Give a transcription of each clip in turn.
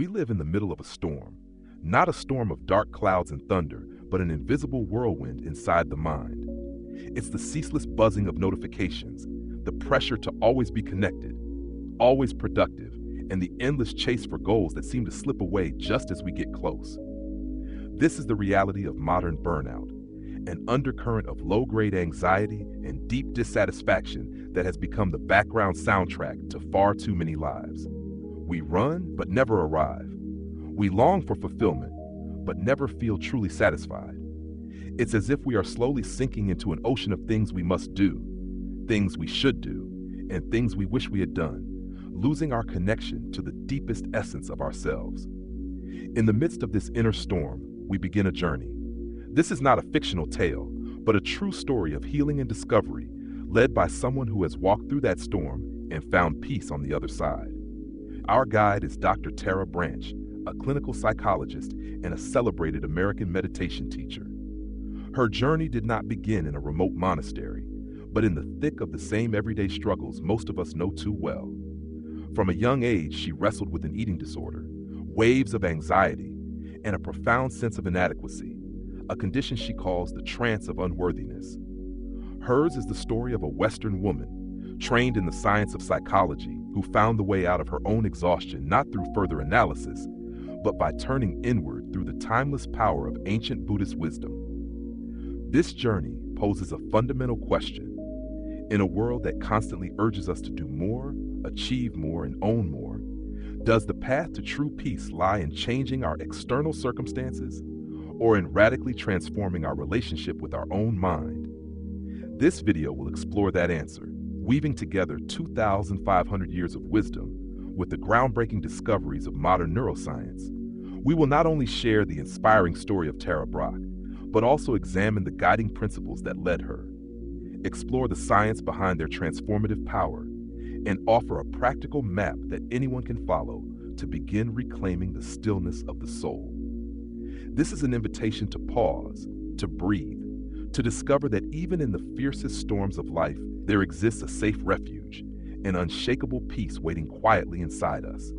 We live in the middle of a storm, not a storm of dark clouds and thunder, but an invisible whirlwind inside the mind. It's the ceaseless buzzing of notifications, the pressure to always be connected, always productive, and the endless chase for goals that seem to slip away just as we get close. This is the reality of modern burnout, an undercurrent of low-grade anxiety and deep dissatisfaction that has become the background soundtrack to far too many lives. We run, but never arrive. We long for fulfillment, but never feel truly satisfied. It's as if we are slowly sinking into an ocean of things we must do, things we should do, and things we wish we had done, losing our connection to the deepest essence of ourselves. In the midst of this inner storm, we begin a journey. This is not a fictional tale, but a true story of healing and discovery, led by someone who has walked through that storm and found peace on the other side. Our guide is Dr. Tara Branch, a clinical psychologist and a celebrated American meditation teacher. Her journey did not begin in a remote monastery, but in the thick of the same everyday struggles most of us know too well. From a young age, she wrestled with an eating disorder, waves of anxiety, and a profound sense of inadequacy, a condition she calls the trance of unworthiness. Hers is the story of a Western woman, trained in the science of psychology, who found the way out of her own exhaustion not through further analysis, but by turning inward through the timeless power of ancient Buddhist wisdom. This journey poses a fundamental question. In a world that constantly urges us to do more, achieve more, and own more, does the path to true peace lie in changing our external circumstances or in radically transforming our relationship with our own mind? This video will explore that answer, weaving together 2,500 years of wisdom with the groundbreaking discoveries of modern neuroscience. We will not only share the inspiring story of Tara Brach, but also examine the guiding principles that led her, explore the science behind their transformative power, and offer a practical map that anyone can follow to begin reclaiming the stillness of the soul. This is an invitation to pause, to breathe, to discover that even in the fiercest storms of life, there exists a safe refuge, an unshakable peace waiting quietly inside us.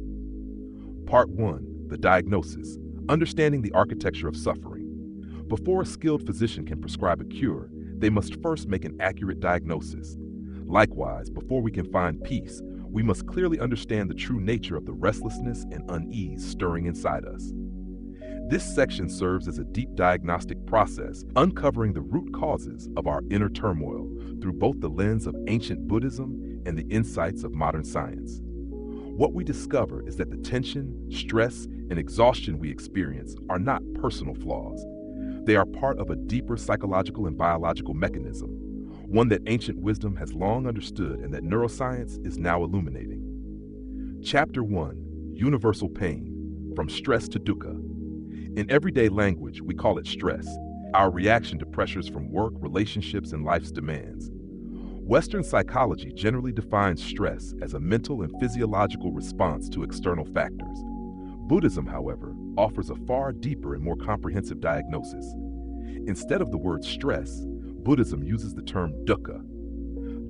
Part 1, the diagnosis, understanding the architecture of suffering. Before a skilled physician can prescribe a cure, they must first make an accurate diagnosis. Likewise, before we can find peace, we must clearly understand the true nature of the restlessness and unease stirring inside us. This section serves as a deep diagnostic process, uncovering the root causes of our inner turmoil through both the lens of ancient Buddhism and the insights of modern science. What we discover is that the tension, stress, and exhaustion we experience are not personal flaws. They are part of a deeper psychological and biological mechanism, one that ancient wisdom has long understood and that neuroscience is now illuminating. Chapter 1, Universal Pain, From Stress to Dukkha. In everyday language, we call it stress, our reaction to pressures from work, relationships, and life's demands. Western psychology generally defines stress as a mental and physiological response to external factors. Buddhism, however, offers a far deeper and more comprehensive diagnosis. Instead of the word stress, Buddhism uses the term dukkha.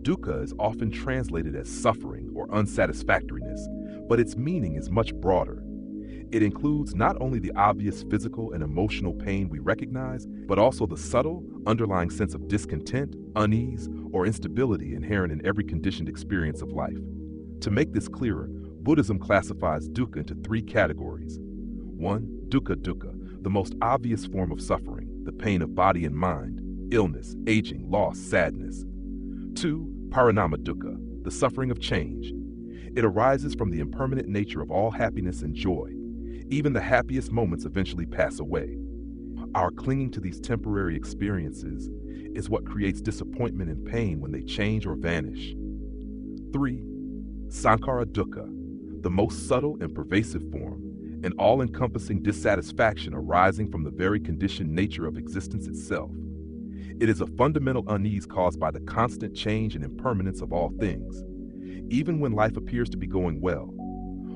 Dukkha is often translated as suffering or unsatisfactoriness, but its meaning is much broader. It includes not only the obvious physical and emotional pain we recognize, but also the subtle, underlying sense of discontent, unease, or instability inherent in every conditioned experience of life. To make this clearer, Buddhism classifies dukkha into 3 categories. 1. Dukkha, the most obvious form of suffering, the pain of body and mind, illness, aging, loss, sadness. 2. Parinama dukkha, the suffering of change. It arises from the impermanent nature of all happiness and joy. Even the happiest moments eventually pass away. Our clinging to these temporary experiences is what creates disappointment and pain when they change or vanish. 3. Sankhara dukkha, the most subtle and pervasive form, an all-encompassing dissatisfaction arising from the very conditioned nature of existence itself. It is a fundamental unease caused by the constant change and impermanence of all things, even when life appears to be going well.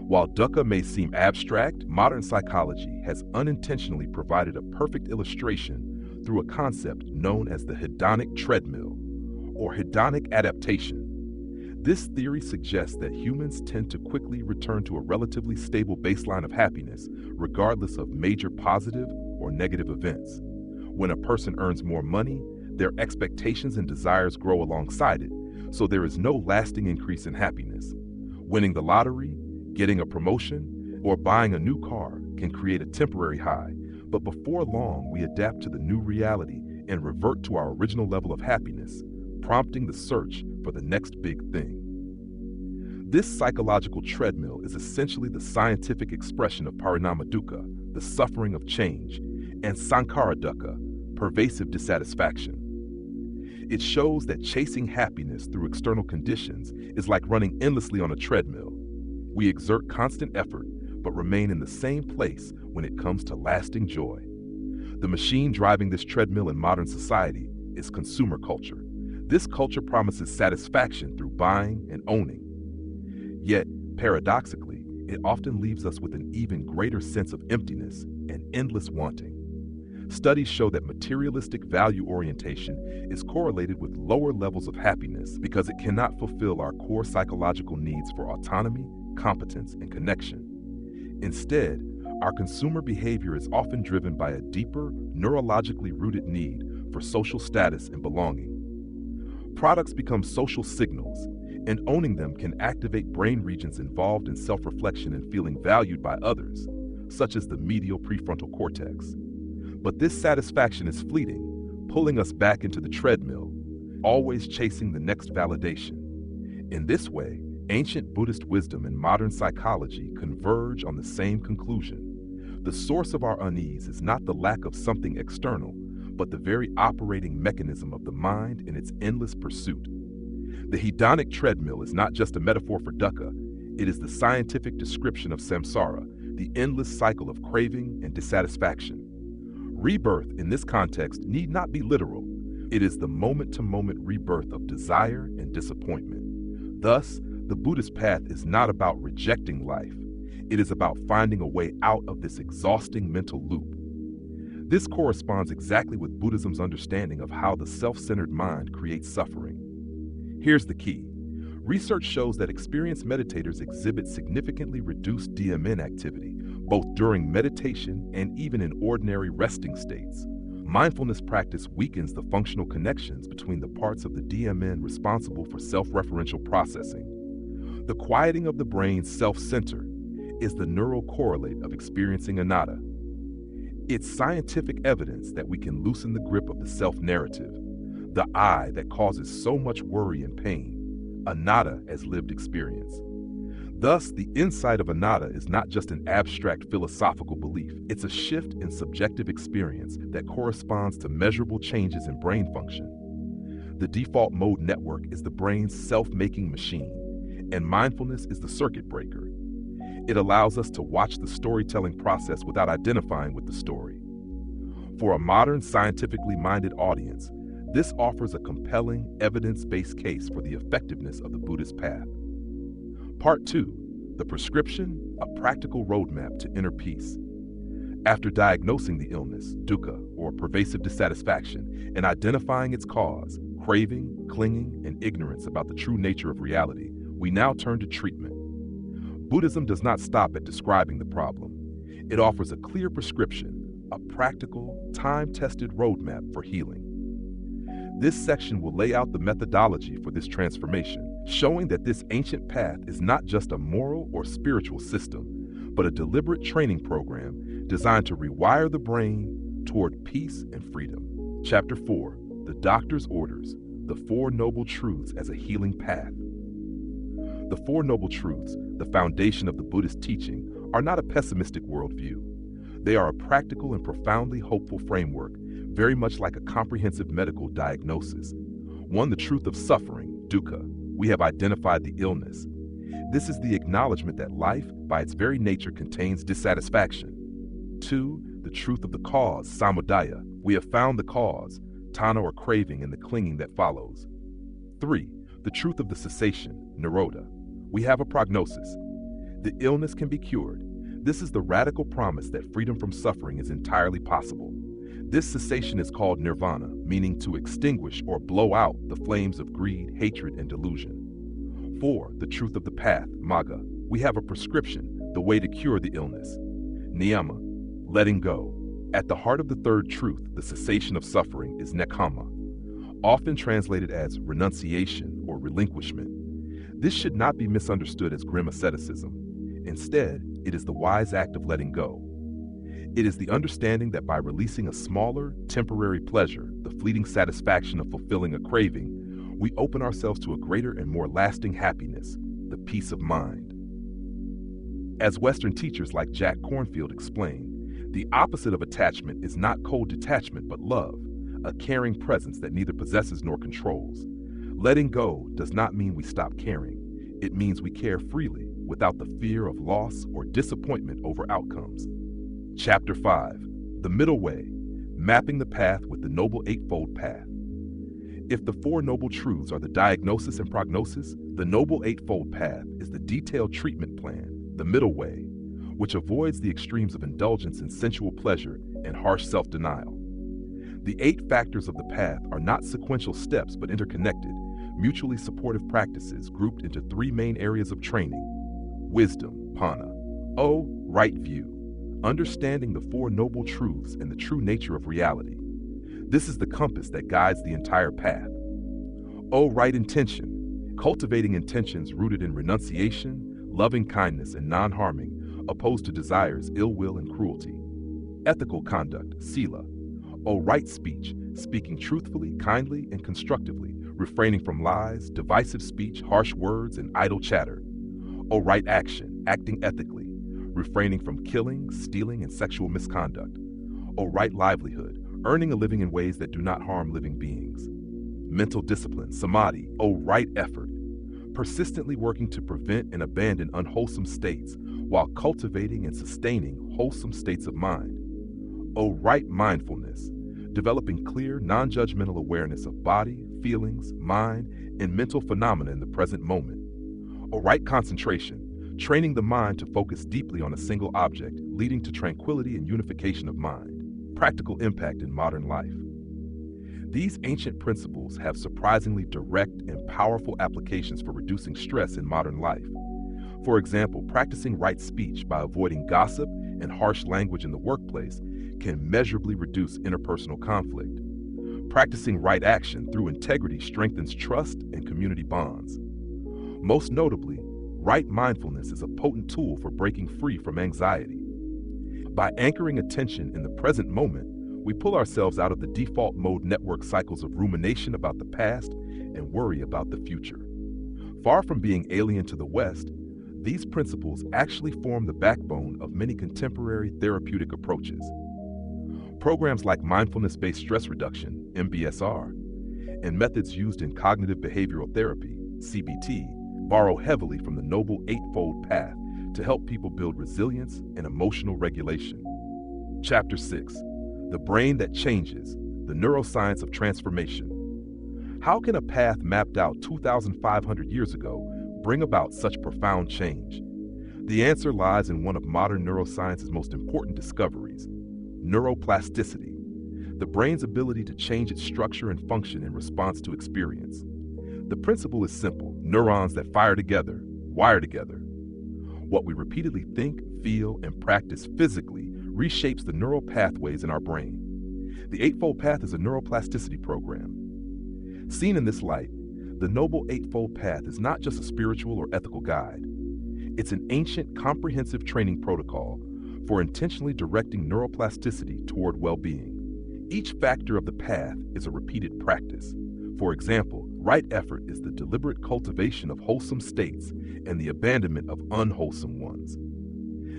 While dukkha may seem abstract, modern psychology has unintentionally provided a perfect illustration through a concept known as the hedonic treadmill, or hedonic adaptation. This theory suggests that humans tend to quickly return to a relatively stable baseline of happiness, regardless of major positive or negative events. When a person earns more money, their expectations and desires grow alongside it, so there is no lasting increase in happiness. Winning the lottery, getting a promotion, or buying a new car can create a temporary high, but before long we adapt to the new reality and revert to our original level of happiness, prompting the search for the next big thing. This psychological treadmill is essentially the scientific expression of parinama dukkha, the suffering of change, and sankhara dukkha, pervasive dissatisfaction. It shows that chasing happiness through external conditions is like running endlessly on a treadmill. We exert constant effort, but remain in the same place when it comes to lasting joy. The machine driving this treadmill in modern society is consumer culture. This culture promises satisfaction through buying and owning. Yet, paradoxically, it often leaves us with an even greater sense of emptiness and endless wanting. Studies show that materialistic value orientation is correlated with lower levels of happiness because it cannot fulfill our core psychological needs for autonomy, competence, and connection. Instead, our consumer behavior is often driven by a deeper, neurologically rooted need for social status and belonging. Products become social signals, and owning them can activate brain regions involved in self-reflection and feeling valued by others, such as the medial prefrontal cortex. But this satisfaction is fleeting, pulling us back into the treadmill, always chasing the next validation. In this way, ancient Buddhist wisdom and modern psychology converge on the same conclusion. The source of our unease is not the lack of something external, but the very operating mechanism of the mind in its endless pursuit. The hedonic treadmill is not just a metaphor for dukkha, it is the scientific description of samsara, the endless cycle of craving and dissatisfaction. Rebirth in this context need not be literal. It is the moment-to-moment rebirth of desire and disappointment. Thus, the Buddhist path is not about rejecting life. It is about finding a way out of this exhausting mental loop. This corresponds exactly with Buddhism's understanding of how the self-centered mind creates suffering. Here's the key. Research shows that experienced meditators exhibit significantly reduced DMN activity, both during meditation and even in ordinary resting states. Mindfulness practice weakens the functional connections between the parts of the DMN responsible for self-referential processing. The quieting of the brain's self-center is the neural correlate of experiencing anatta. It's scientific evidence that we can loosen the grip of the self-narrative, the I that causes so much worry and pain, anatta as lived experience. Thus, the insight of anatta is not just an abstract philosophical belief, it's a shift in subjective experience that corresponds to measurable changes in brain function. The default mode network is the brain's self-making machine, and mindfulness is the circuit breaker. It allows us to watch the storytelling process without identifying with the story. For a modern, scientifically minded audience, this offers a compelling, evidence-based case for the effectiveness of the Buddhist path. Part 2, the prescription, a practical roadmap to inner peace. After diagnosing the illness, dukkha, or pervasive dissatisfaction, and identifying its cause, craving, clinging, and ignorance about the true nature of reality, we now turn to treatment. Buddhism does not stop at describing the problem. It offers a clear prescription, a practical, time-tested roadmap for healing. This section will lay out the methodology for this transformation, showing that this ancient path is not just a moral or spiritual system, but a deliberate training program designed to rewire the brain toward peace and freedom. Chapter 4, The Doctor's Orders, the Four Noble Truths as a Healing Path. The Four Noble Truths, the foundation of the Buddhist teaching, are not a pessimistic worldview. They are a practical and profoundly hopeful framework, very much like a comprehensive medical diagnosis. One, the truth of suffering, dukkha. We have identified the illness. This is the acknowledgement that life, by its very nature, contains dissatisfaction. 2, the truth of the cause, samudaya. We have found the cause, tanha or craving, and the clinging that follows. 3, the truth of the cessation, nirodha. We have a prognosis. The illness can be cured. This is the radical promise that freedom from suffering is entirely possible. This cessation is called nirvana, meaning to extinguish or blow out the flames of greed, hatred, and delusion. 4. The truth of the path, Magga. We have a prescription, the way to cure the illness. Niyama, letting go. At the heart of the third truth, the cessation of suffering, is nekama, often translated as renunciation or relinquishment. This should not be misunderstood as grim asceticism. Instead, it is the wise act of letting go. It is the understanding that by releasing a smaller, temporary pleasure, the fleeting satisfaction of fulfilling a craving, we open ourselves to a greater and more lasting happiness, the peace of mind. As Western teachers like Jack Kornfield explain, the opposite of attachment is not cold detachment but love, a caring presence that neither possesses nor controls. Letting go does not mean we stop caring. It means we care freely, without the fear of loss or disappointment over outcomes. Chapter 5. The Middle Way, Mapping the Path with the Noble Eightfold Path. If the Four Noble Truths are the diagnosis and prognosis, the Noble Eightfold Path is the detailed treatment plan, the middle way, which avoids the extremes of indulgence in sensual pleasure and harsh self-denial. The 8 factors of the path are not sequential steps but interconnected, mutually supportive practices grouped into 3 main areas of training: wisdom, pana; O, right view, understanding the 4 noble truths and the true nature of reality. This is the compass that guides the entire path. O, right intention, cultivating intentions rooted in renunciation, loving kindness, and non-harming, opposed to desires, ill will, and cruelty. Ethical conduct, sila. O, right speech, speaking truthfully, kindly, and constructively, refraining from lies, divisive speech, harsh words, and idle chatter. O, right action, acting ethically, refraining from killing, stealing, and sexual misconduct. O, right livelihood, earning a living in ways that do not harm living beings. Mental discipline, samadhi. O, right effort, persistently working to prevent and abandon unwholesome states while cultivating and sustaining wholesome states of mind. O, right mindfulness, developing clear, non-judgmental awareness of body, feelings, mind, and mental phenomena in the present moment. O, right concentration, training the mind to focus deeply on a single object, leading to tranquility and unification of mind. Practical impact in modern life. These ancient principles have surprisingly direct and powerful applications for reducing stress in modern life. For example, practicing right speech by avoiding gossip and harsh language in the workplace can measurably reduce interpersonal conflict. Practicing right action through integrity strengthens trust and community bonds. Most notably, right mindfulness is a potent tool for breaking free from anxiety. By anchoring attention in the present moment, we pull ourselves out of the default mode network cycles of rumination about the past and worry about the future. Far from being alien to the West, these principles actually form the backbone of many contemporary therapeutic approaches. Programs like mindfulness-based stress reduction, MBSR, and methods used in cognitive behavioral therapy, CBT, borrow heavily from the Noble Eightfold Path to help people build resilience and emotional regulation. Chapter 6. The Brain That Changes, the Neuroscience of Transformation. How can a path mapped out 2,500 years ago bring about such profound change? The answer lies in one of modern neuroscience's most important discoveries: neuroplasticity, the brain's ability to change its structure and function in response to experience. The principle is simple: neurons that fire together, wire together. What we repeatedly think, feel, and practice physically reshapes the neural pathways in our brain. The Eightfold Path is a neuroplasticity program. Seen in this light, the Noble Eightfold Path is not just a spiritual or ethical guide. It's an ancient, comprehensive training protocol for intentionally directing neuroplasticity toward well-being. Each factor of the path is a repeated practice. For example, right effort is the deliberate cultivation of wholesome states and the abandonment of unwholesome ones.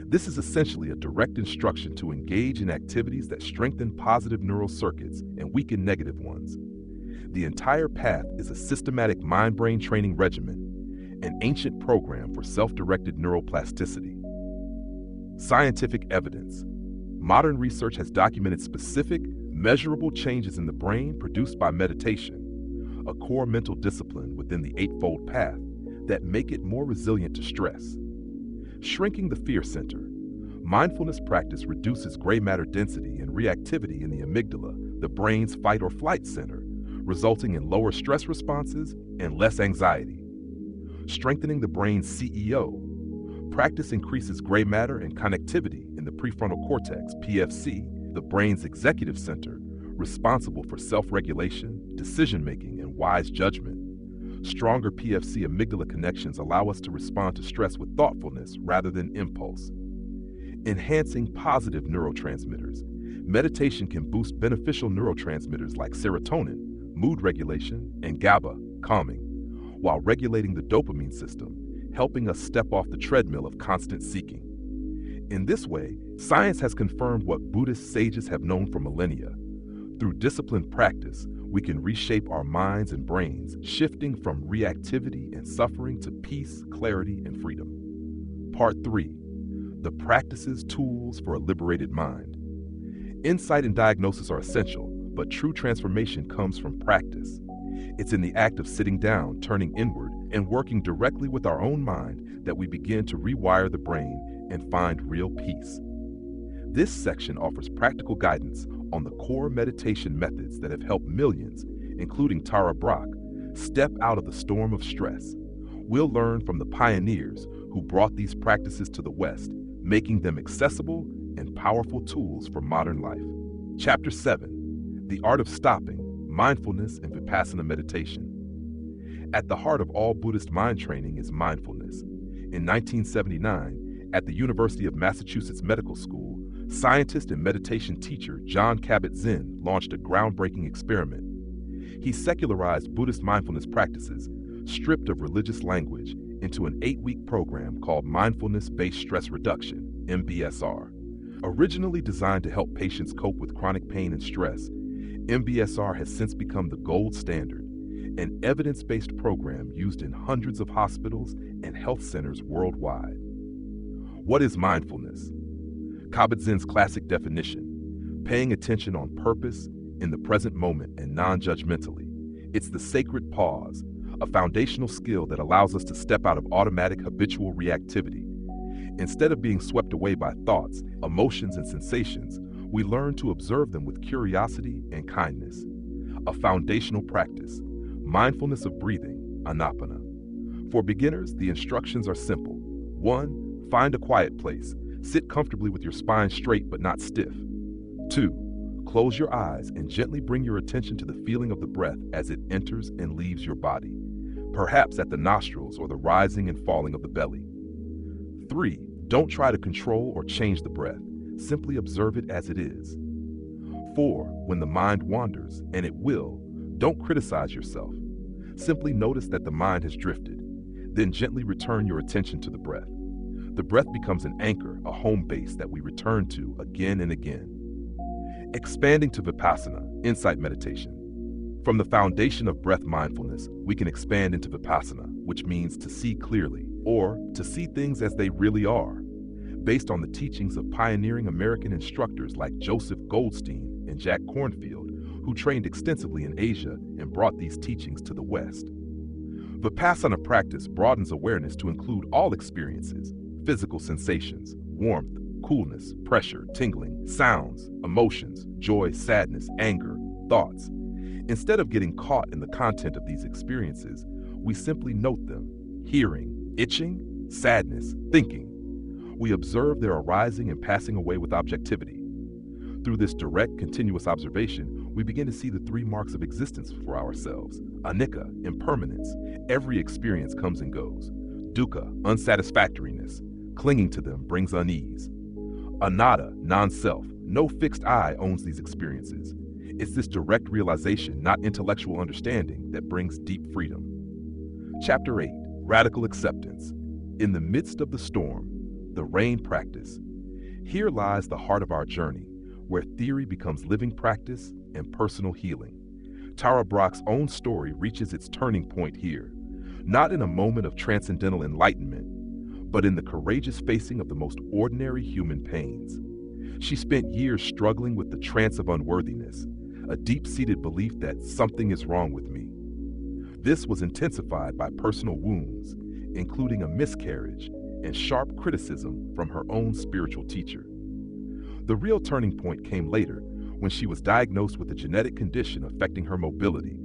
This is essentially a direct instruction to engage in activities that strengthen positive neural circuits and weaken negative ones. The entire path is a systematic mind-brain training regimen, an ancient program for self-directed neuroplasticity. Scientific evidence. Modern research has documented specific, measurable changes in the brain produced by meditation, a core mental discipline within the Eightfold Path, that make it more resilient to stress. Shrinking the fear center. Mindfulness practice reduces gray matter density and reactivity in the amygdala, the brain's fight or flight center, resulting in lower stress responses and less anxiety. strengthening the brain's CEO. Practice increases gray matter and connectivity in the prefrontal cortex, PFC, the brain's executive center, responsible for self-regulation, decision-making, and wise judgment. Stronger PFC amygdala connections allow us to respond to stress with thoughtfulness rather than impulse. Enhancing positive neurotransmitters. Meditation can boost beneficial neurotransmitters like serotonin, mood regulation, and GABA, calming, while regulating the dopamine system, helping us step off the treadmill of constant seeking. In this way, science has confirmed what Buddhist sages have known for millennia. Through disciplined practice, we can reshape our minds and brains, shifting from reactivity and suffering to peace, clarity, and freedom. Part 3. The practices, tools for a liberated mind. Insight and diagnosis are essential, but true transformation comes from practice. It's in the act of sitting down, turning inward, and working directly with our own mind that we begin to rewire the brain and find real peace. This section offers practical guidance on the core meditation methods that have helped millions, including Tara Brach, step out of the storm of stress. We'll learn from the pioneers who brought these practices to the West, making them accessible and powerful tools for modern life. Chapter 7. The Art of Stopping, Mindfulness and Vipassana Meditation. At the heart of all Buddhist mind training is mindfulness. In 1979, at the University of Massachusetts Medical School, scientist and meditation teacher Jon Kabat-Zinn launched a groundbreaking experiment. He secularized Buddhist mindfulness practices, stripped of religious language, into an 8-week program called Mindfulness-Based Stress Reduction, MBSR. Originally designed to help patients cope with chronic pain and stress, MBSR has since become the gold standard, an evidence-based program used in hundreds of hospitals and health centers worldwide. What is mindfulness? Kabat-Zinn's classic definition: paying attention on purpose, in the present moment, and non-judgmentally. It's the sacred pause, a foundational skill that allows us to step out of automatic habitual reactivity. Instead of being swept away by thoughts, emotions, and sensations, we learn to observe them with curiosity and kindness. A foundational practice: mindfulness of breathing, anapana. For beginners, the instructions are simple. 1. Find a quiet place. Sit comfortably with your spine straight but not stiff. 2. Close your eyes and gently bring your attention to the feeling of the breath as it enters and leaves your body, perhaps at the nostrils or the rising and falling of the belly. 3. Don't try to control or change the breath. Simply observe it as it is. 4. When the mind wanders, and it will, don't criticize yourself. Simply notice that the mind has drifted. Then gently return your attention to the breath. The breath becomes an anchor, a home base that we return to again and again. Expanding to Vipassana, insight meditation. From the foundation of breath mindfulness, we can expand into Vipassana, which means to see clearly, or to see things as they really are. Based on the teachings of pioneering American instructors like Joseph Goldstein and Jack Kornfield, who trained extensively in Asia and brought these teachings to the West. Vipassana practice broadens awareness to include all experiences: physical sensations, warmth, coolness, pressure, tingling, sounds, emotions, joy, sadness, anger, thoughts. Instead of getting caught in the content of these experiences, we simply note them: hearing, itching, sadness, thinking. We observe their arising and passing away with objectivity. Through this direct, continuous observation, we begin to see the 3 marks of existence for ourselves: anicca, impermanence. Every experience comes and goes. Dukkha, unsatisfactoriness. Clinging to them brings unease. Anatta, non-self. No fixed I owns these experiences. It's this direct realization, not intellectual understanding, that brings deep freedom. Chapter 8. Radical Acceptance. In the midst of the storm, the rain practice. Here lies the heart of our journey, where theory becomes living practice and personal healing. Tara Brach's own story reaches its turning point here, not in a moment of transcendental enlightenment, but in the courageous facing of the most ordinary human pains. She spent years struggling with the trance of unworthiness, a deep-seated belief that something is wrong with me. This was intensified by personal wounds, including a miscarriage and sharp criticism from her own spiritual teacher. The real turning point came later, when she was diagnosed with a genetic condition affecting her mobility,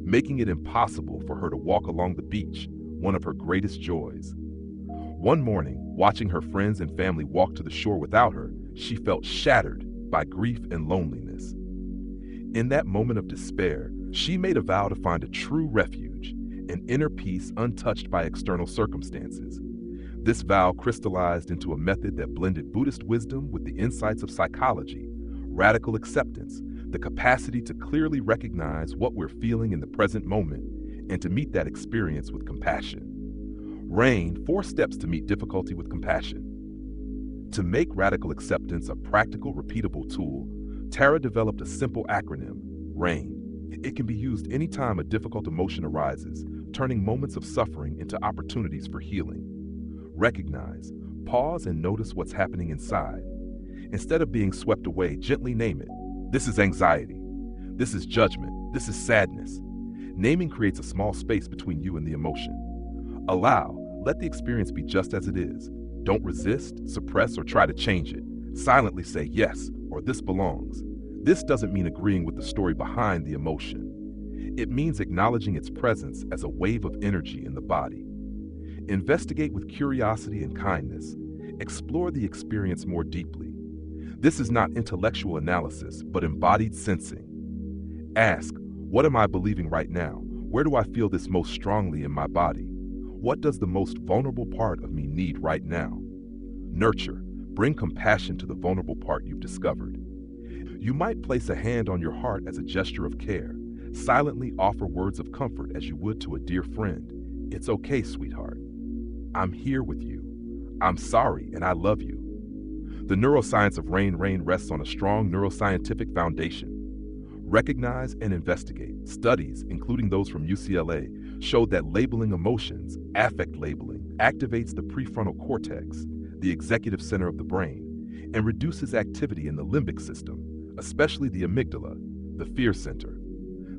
making it impossible for her to walk along the beach, one of her greatest joys. One morning, watching her friends and family walk to the shore without her, she felt shattered by grief and loneliness. In that moment of despair, she made a vow to find a true refuge, an inner peace untouched by external circumstances. This vow crystallized into a method that blended Buddhist wisdom with the insights of psychology, radical acceptance, the capacity to clearly recognize what we're feeling in the present moment, and to meet that experience with compassion. RAIN, 4 steps to meet difficulty with compassion. To make radical acceptance a practical, repeatable tool, Tara developed a simple acronym, RAIN. It can be used anytime a difficult emotion arises, turning moments of suffering into opportunities for healing. Recognize, pause, and notice what's happening inside. Instead of being swept away, gently name it. This is anxiety. This is judgment. This is sadness. Naming creates a small space between you and the emotion. Allow, let the experience be just as it is. Don't resist, suppress, or try to change it. Silently say yes, or this belongs. This doesn't mean agreeing with the story behind the emotion. It means acknowledging its presence as a wave of energy in the body. Investigate with curiosity and kindness. Explore the experience more deeply. This is not intellectual analysis, but embodied sensing. Ask, what am I believing right now? Where do I feel this most strongly in my body? What does the most vulnerable part of me need right now? Nurture. Bring compassion to the vulnerable part you've discovered. You might place a hand on your heart as a gesture of care. Silently offer words of comfort as you would to a dear friend. It's okay, sweetheart. I'm here with you. I'm sorry, and I love you. The neuroscience of RAIN rests on a strong neuroscientific foundation. Recognize and investigate. Studies, including those from UCLA, showed that labeling emotions, affect labeling, activates the prefrontal cortex, the executive center of the brain, and reduces activity in the limbic system, especially the amygdala, the fear center.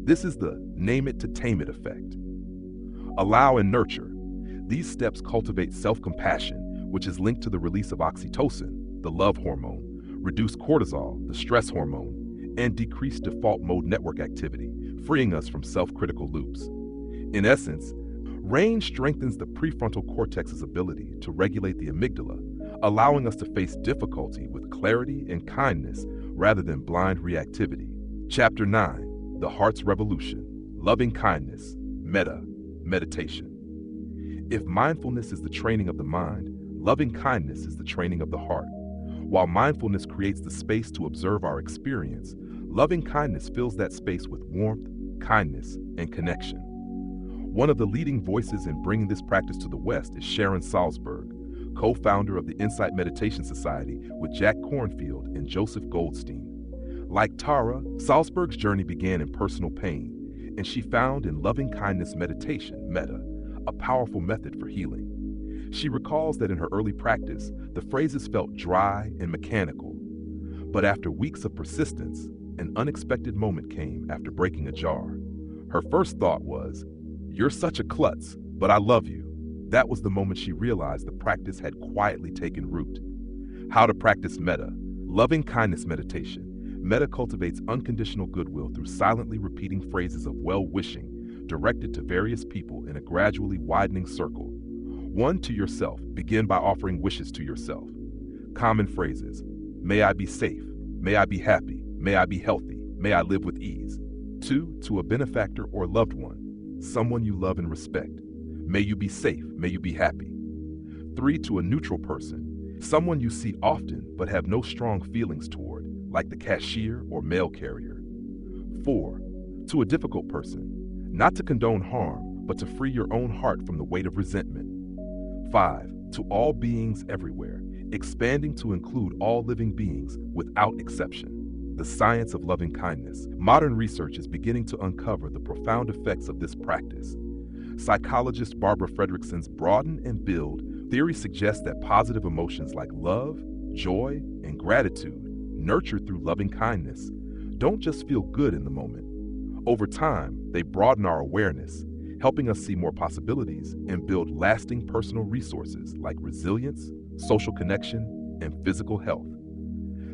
This is the name it to tame it effect. Allow and nurture. These steps cultivate self-compassion, which is linked to the release of oxytocin, the love hormone, reduce cortisol, the stress hormone, and decrease default mode network activity, freeing us from self-critical loops. In essence, RAIN strengthens the prefrontal cortex's ability to regulate the amygdala, allowing us to face difficulty with clarity and kindness rather than blind reactivity. Chapter 9, The Heart's Revolution, Loving Kindness, Metta, Meditation. If mindfulness is the training of the mind, loving kindness is the training of the heart. While mindfulness creates the space to observe our experience, loving kindness fills that space with warmth, kindness, and connection. One of the leading voices in bringing this practice to the West is Sharon Salzberg, co-founder of the Insight Meditation Society with Jack Kornfield and Joseph Goldstein. Like Tara, Salzberg's journey began in personal pain, and she found in loving kindness meditation, Metta, a powerful method for healing. She recalls that in her early practice, the phrases felt dry and mechanical. But after weeks of persistence, an unexpected moment came after breaking a jar. Her first thought was, "You're such a klutz, but I love you." That was the moment she realized the practice had quietly taken root. How to practice Metta. Loving kindness meditation. Metta cultivates unconditional goodwill through silently repeating phrases of well-wishing directed to various people in a gradually widening circle. 1, to yourself. Begin by offering wishes to yourself. Common phrases. May I be safe. May I be happy. May I be healthy. May I live with ease. 2, to a benefactor or loved one. Someone you love and respect. May you be safe. May you be happy. 3, to a neutral person. Someone you see often but have no strong feelings toward, like the cashier or mail carrier. 4, to a difficult person. Not to condone harm, but to free your own heart from the weight of resentment. 5, to all beings everywhere, expanding to include all living beings without exception. The science of loving kindness. Modern research is beginning to uncover the profound effects of this practice. Psychologist Barbara Fredrickson's Broaden and Build theory suggests that positive emotions like love, joy, and gratitude, nurtured through loving kindness, don't just feel good in the moment. Over time, they broaden our awareness, helping us see more possibilities and build lasting personal resources like resilience, social connection, and physical health.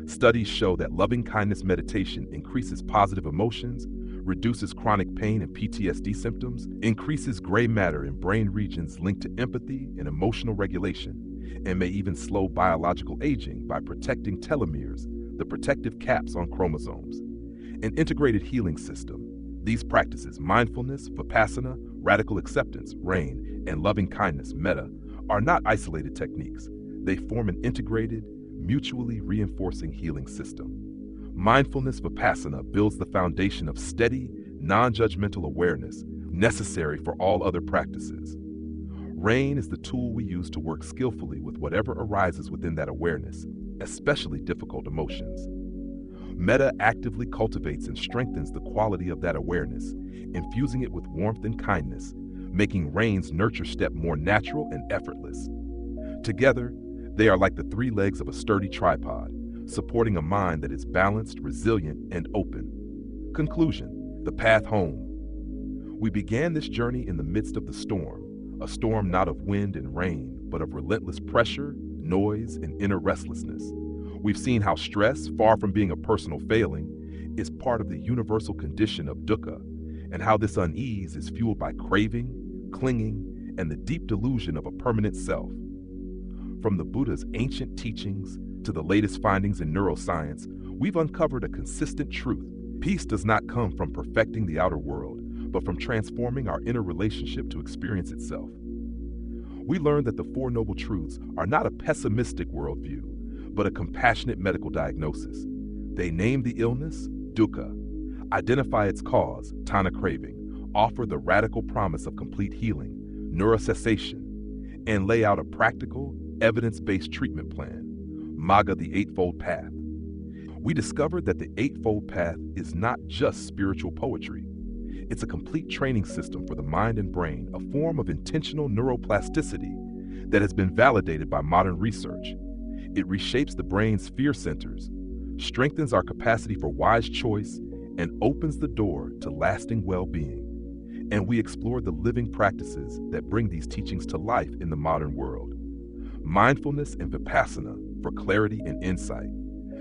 Studies show that loving kindness meditation increases positive emotions, reduces chronic pain and PTSD symptoms, increases gray matter in brain regions linked to empathy and emotional regulation, and may even slow biological aging by protecting telomeres, the protective caps on chromosomes. An integrated healing system. These practices, mindfulness, vipassana, radical acceptance, rain, and loving kindness, metta, are not isolated techniques. They form an integrated, mutually reinforcing healing system. Mindfulness vipassana builds the foundation of steady, non-judgmental awareness necessary for all other practices. Rain is the tool we use to work skillfully with whatever arises within that awareness, especially difficult emotions. Metta actively cultivates and strengthens the quality of that awareness, infusing it with warmth and kindness, making rain's nurture step more natural and effortless. Together, they are like the three legs of a sturdy tripod, supporting a mind that is balanced, resilient, and open. Conclusion: the path home. We began this journey in the midst of the storm, a storm not of wind and rain, but of relentless pressure, noise, and inner restlessness. We've seen how stress, far from being a personal failing, is part of the universal condition of dukkha, and how this unease is fueled by craving, clinging, and the deep delusion of a permanent self. From the Buddha's ancient teachings to the latest findings in neuroscience, we've uncovered a consistent truth. Peace does not come from perfecting the outer world, but from transforming our inner relationship to experience itself. We learned that the Four Noble Truths are not a pessimistic worldview, but a compassionate medical diagnosis. They name the illness, dukkha, identify its cause, tanha craving, offer the radical promise of complete healing, neurocessation, and lay out a practical, evidence-based treatment plan, magga, the Eightfold Path. We discovered that the Eightfold Path is not just spiritual poetry. It's a complete training system for the mind and brain, a form of intentional neuroplasticity that has been validated by modern research. It reshapes the brain's fear centers, strengthens our capacity for wise choice, and opens the door to lasting well-being. And we explore the living practices that bring these teachings to life in the modern world. Mindfulness and vipassana for clarity and insight.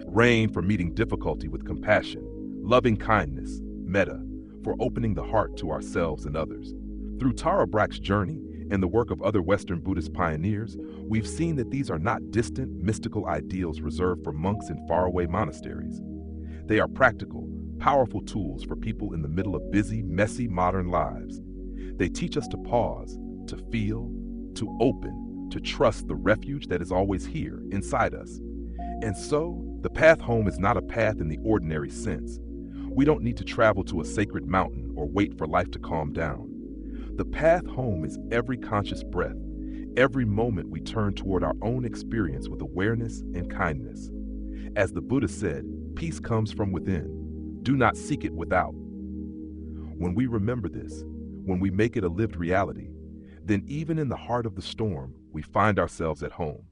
Rain for meeting difficulty with compassion. Loving kindness, metta, for opening the heart to ourselves and others. Through Tara Brach's journey and the work of other Western Buddhist pioneers, we've seen that these are not distant, mystical ideals reserved for monks in faraway monasteries. They are practical, powerful tools for people in the middle of busy, messy modern lives. They teach us to pause, to feel, to open, to trust the refuge that is always here, inside us. And so, the path home is not a path in the ordinary sense. We don't need to travel to a sacred mountain or wait for life to calm down. The path home is every conscious breath, every moment we turn toward our own experience with awareness and kindness. As the Buddha said, peace comes from within. Do not seek it without. When we remember this, when we make it a lived reality, then even in the heart of the storm, we find ourselves at home.